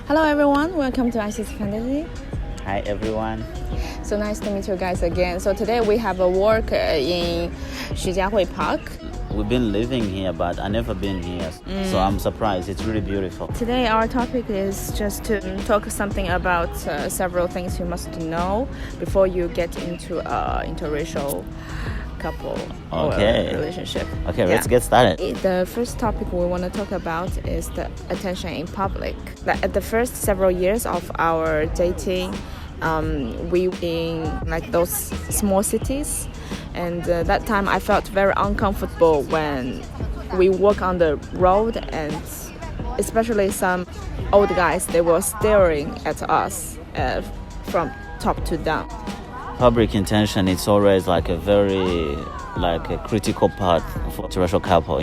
Hello everyone, welcome to Icey's Fantasy. Hi everyone. So nice to meet you guys again. So today we have a work in Shijiahui Park. We've been living here, but I've never been here, so I'm surprised. It's really beautiful. Today our topic is just to talk something about several things you must know before you get into interracial couple or relationship. Okay, let's get started. The first topic we want to talk about is the attention in public. Like at the first several years of our dating, we in like those small cities, and that time I felt very uncomfortable when we walk on the road, and especially some old guys, they were staring at us from top to down. Public intention, it's always like a very a critical part for interracial couple,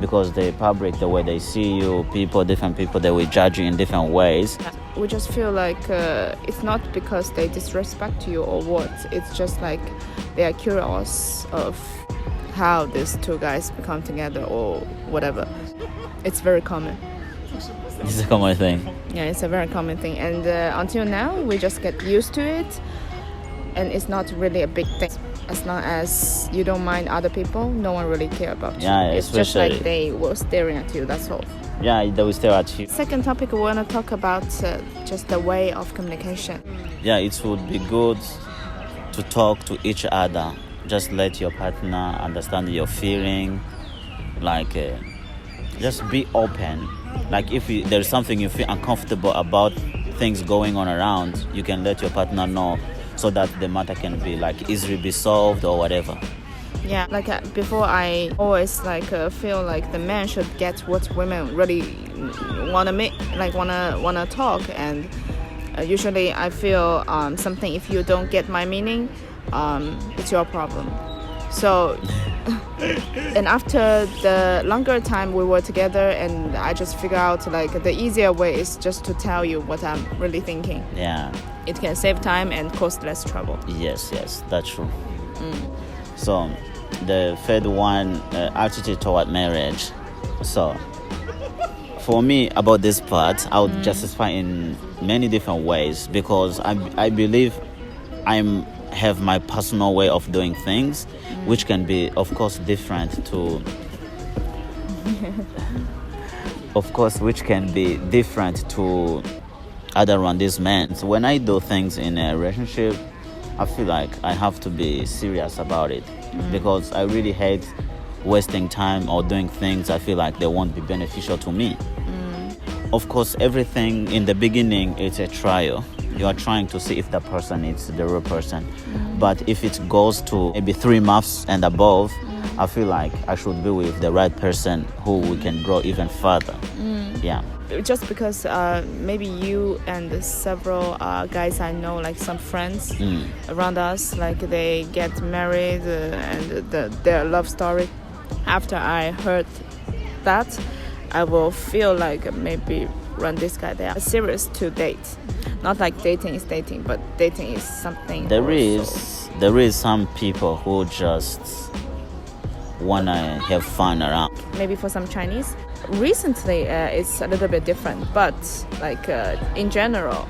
because the public, the way they see you, different people, they will judge you in different ways. We just feel like it's not because they disrespect you or what, it's just like they are curious of how these two guys become together or whatever. It's very common. It's a common thing. Yeah, it's a very common thing, and until now we just get used to it, and it's not really a big thing. As long as you don't mind other people, no one really care about you. Yeah, it's just like they were staring at you, that's all. Yeah, they will stare at you. Second topic, we want to talk about just the way of communication. Yeah, it would be good to talk to each other. Just let your partner understand your feeling. Just be open. Like if there's something you feel uncomfortable about, things going on around, you can let your partner know, so that the matter can be easily be solved or whatever. Yeah, before I always feel like the man should get what women really wanna talk, and usually I feel something, if you don't get my meaning, it's your problem. So and after the longer time we were together, and I just figure out the easier way is just to tell you what I'm really thinking. Yeah, it can save time and cost less trouble. Yes, that's true. So the third one, attitude toward marriage. So for me, about this part, I would justify in many different ways, because I believe I have my personal way of doing things, which can be, of course, different to other around these men. So when I do things in a relationship, I feel like I have to be serious about it, because I really hate wasting time or doing things I feel like they won't be beneficial to me. Of course, everything in the beginning, it's a trial. You are trying to see if the person is the real person. But if it goes to maybe 3 months and above, I feel like I should be with the right person who we can grow even further. Yeah. Just because maybe you and several guys I know, some friends around us, they get married and their love story. After I heard that, I will feel maybe run this guy, they are serious to date. Not like dating is dating, but dating is something. There is some people who just wanna have fun around. Maybe for some Chinese. Recently, it's a little bit different, but in general,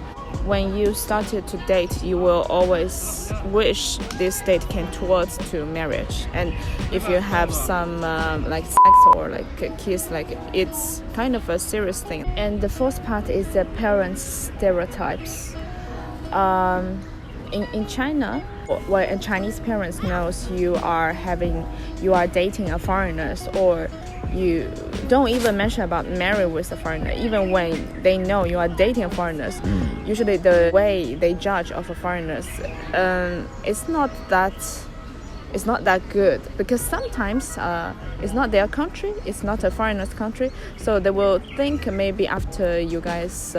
when you started to date, you will always wish this date came towards to marriage. And if you have some sex or a kiss, it's kind of a serious thing. And the fourth part is the parents' stereotypes. In China, where a Chinese parents knows you are dating a foreigner, or you don't even mention about marry with a foreigner, even when they know you are dating foreigners. Usually the way they judge of a foreigners, it's not that good, because sometimes it's not their country, it's not a foreigner's country, so they will think maybe after you guys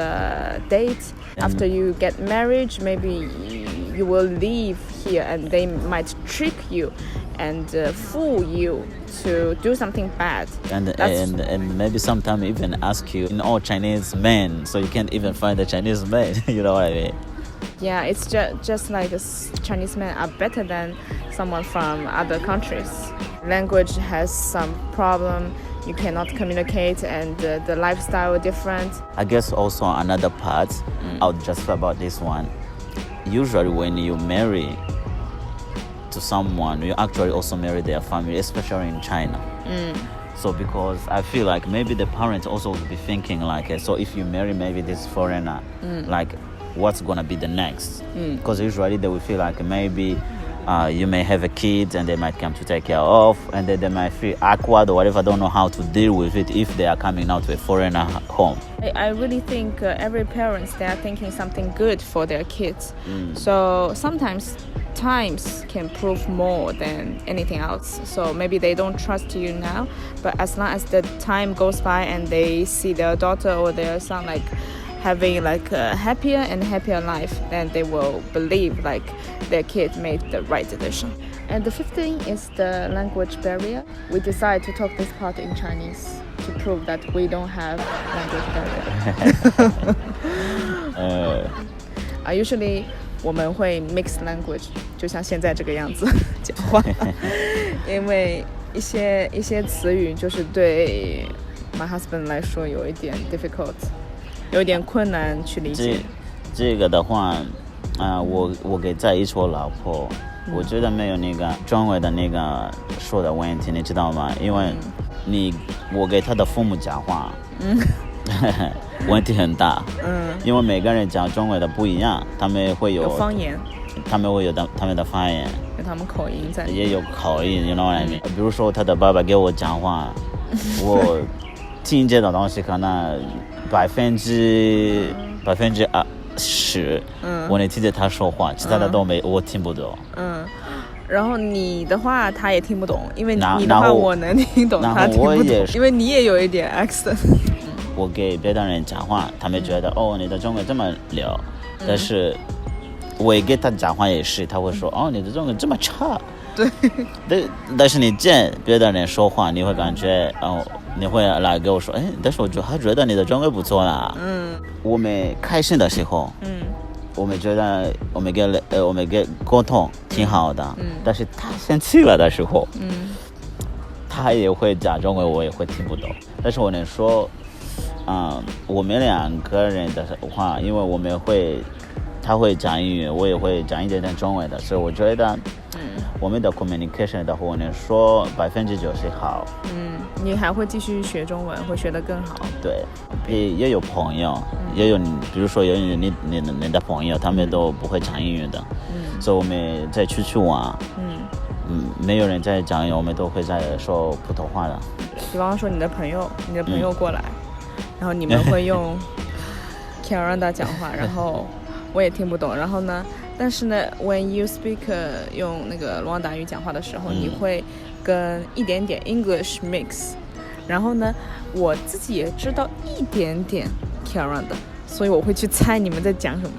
date, after you get married, maybe you will leave here, and they might trick you and fool you to do something bad. And maybe sometimes even ask you in all Chinese men, so you can't even find a Chinese man. You know what I mean? Yeah, it's just like Chinese men are better than someone from other countries. Language has some problem, you cannot communicate and the lifestyle different. I guess also another part, I'll just say about this one. Usually when you marry to someone, you actually also marry their family, especially in China. So because I feel like maybe the parents also would be thinking like, so if you marry maybe this foreigner, like what's gonna be the next? Because usually they will feel like maybe you may have a kid and they might come to take care of, and then they might feel awkward or whatever, don't know how to deal with it if they are coming out to a foreigner home. I really think every parents, they are thinking something good for their kids. So sometimes times can prove more than anything else. So maybe they don't trust you now, but as long as the time goes by and they see their daughter or their son like having like a happier and happier life, then they will believe like their kid made the right decision. And the fifth thing is the language barrier. We decided to talk this part in Chinese to prove that we don't have language barrier. Usually 我们会 mix language， 就像现在这个样子讲话，因为一些词语就是对 my husband 来说有一点 difficult， 有一点困难去理解。这个的话，我给在一起我老婆，我觉得没有那个中文的那个说的问题，你知道吗？因为我给他的父母讲话，问题很大，因为每个人讲中文的不一样，他们会有方言，他们会有他们的方言，有他们口音在，也有口音，you know what I mean？比如说他的爸爸给我讲话，我听见的东西可能10%，我能听见他说话，其他的都没，我听不懂。然后你的话他也听不懂，因为你的话我能听懂，他听不懂，因为你也有一点 accent。我给别的人讲话，他们觉得你的中文这么溜，但是我给他讲话也是，他会说你的中文这么差。对。但是你见别的人说话，你会感觉你会来跟我说，但是我觉得你的中文不错啦。我们开心的时候，我们觉得我们跟沟通挺好的，但是他生气了的时候，他也会讲中文，我也会听不懂。但是我能说，我们两个人的话，因为他会讲英语，我也会讲一点点中文的，所以我觉得，我们的 communication 的话，我能说90%好。你还会继续学中文，会学得更好。对，也有朋友，也有比如说有你的朋友，他们都不会讲英语的，所以我们在出去玩，没有人在讲英语，我们都会在说普通话的。比方说你的朋友过来，然后你们会用 Kiaranda 讲话，然后我也听不懂，然后呢，但是呢 when you speak 用那个卢旺达语讲话的时候，你会跟一点点 English mix， 然后呢我自己也知道一点点 Kiaranda， 所以我会去猜你们在讲什么。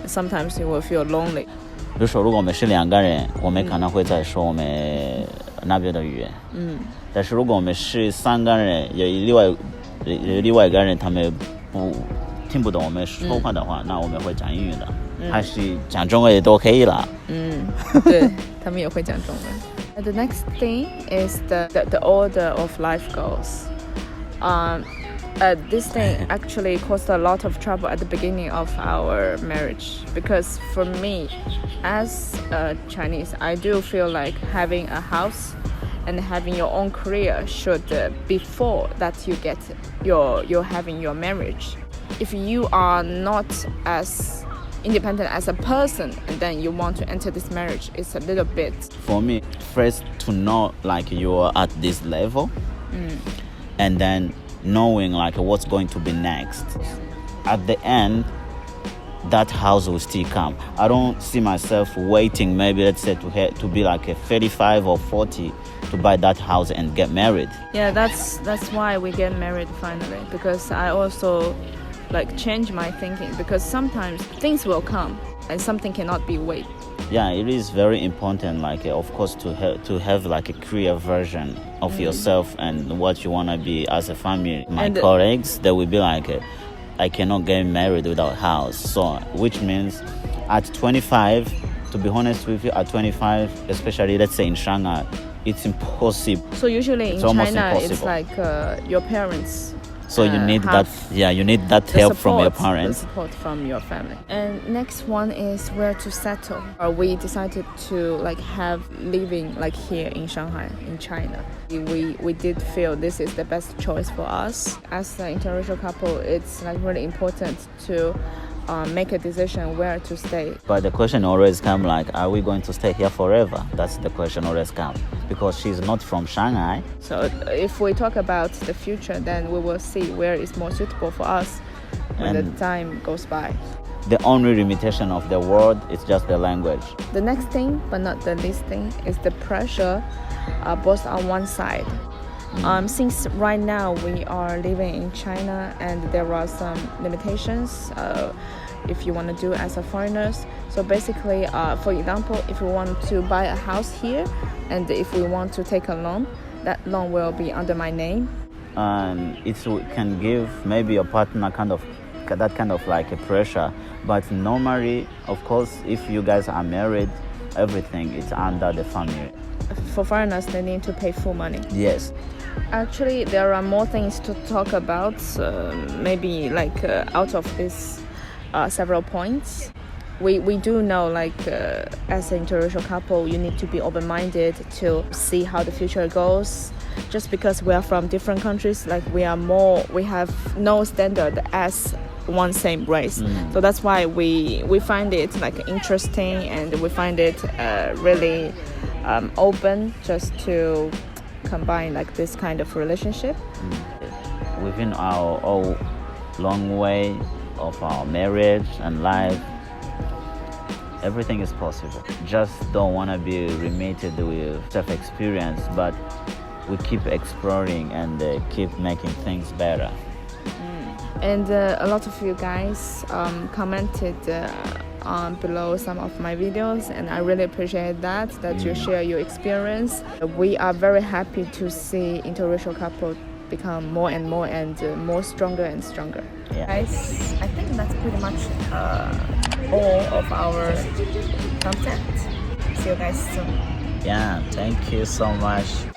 Sometimes you will feel lonely。 比如说如果我们是2个人，我们可能会在说我们那边的语言，但是如果我们是3个人，有另外一个人他们听不懂我们说话的话，那我们会讲英语的，还是讲中文也都可以了。对，他们也会讲中文。The next thing is the order of life goals. This thing actually caused a lot of trouble at the beginning of our marriage, because for me, as a Chinese, I do feel like having a house and having your own career should before that you get you're having your marriage. If you are not as independent as a person and then you want to enter this marriage, it's a little bit. For me, first to know like you're at this level, and then knowing like what's going to be next. At the end, that house will still come. I don't see myself waiting, maybe let's say to be like a 35 or 40 to buy that house and get married. Yeah, that's why we get married finally, because I also like change my thinking, because sometimes things will come and something cannot be wait. Yeah, it is very important, like of course to have like a clear version of yourself and what you want to be as a family. My colleagues, they will be like, I cannot get married without house. So which means at 25, to be honest with you, at 25, especially let's say in Shanghai, it's impossible. So usually It's in almost China, it's impossible. like your parents. So you need that. have Yeah, you need that the help from your support, parents. The support from your family. And next one is where to settle. We decided to like have living like here in Shanghai, in China. We did feel this is the best choice for us. As an interracial couple, it's like really important to make a decision where to stay. But the question always comes like, are we going to stay here forever? That's the question always comes. Because she's not from Shanghai. So if we talk about the future, then we will see where is more suitable for us when the time goes by. The only limitation of the word is just the language. The next thing, but not the least thing, is the pressure both on one side. Since right now we are living in China and there are some limitations if you want to do as a foreigners. So basically, for example, if we want to buy a house here and if we want to take a loan, that loan will be under my name. And it can give maybe your partner that kind of like a pressure. But normally, of course, if you guys are married, everything is under the family. For foreigners, they need to pay full money. Yes. Actually, there are more things to talk about, maybe like out of these several points. We do know like as an interracial couple, you need to be open-minded to see how the future goes. Just because we are from different countries, like we have no standard as one same race. So that's why we find it like interesting and we find it really open just to combine like this kind of relationship. Within our long way of our marriage and life, everything is possible. Just don't want to be limited with self-experience, but we keep exploring and keep making things better. And a lot of you guys commented below some of my videos, and I really appreciate that you share your experience. We are very happy to see interracial couples become more and more and more stronger and stronger. Yeah. Guys, I think that's pretty much all of our content. See you guys soon. Yeah, thank you so much.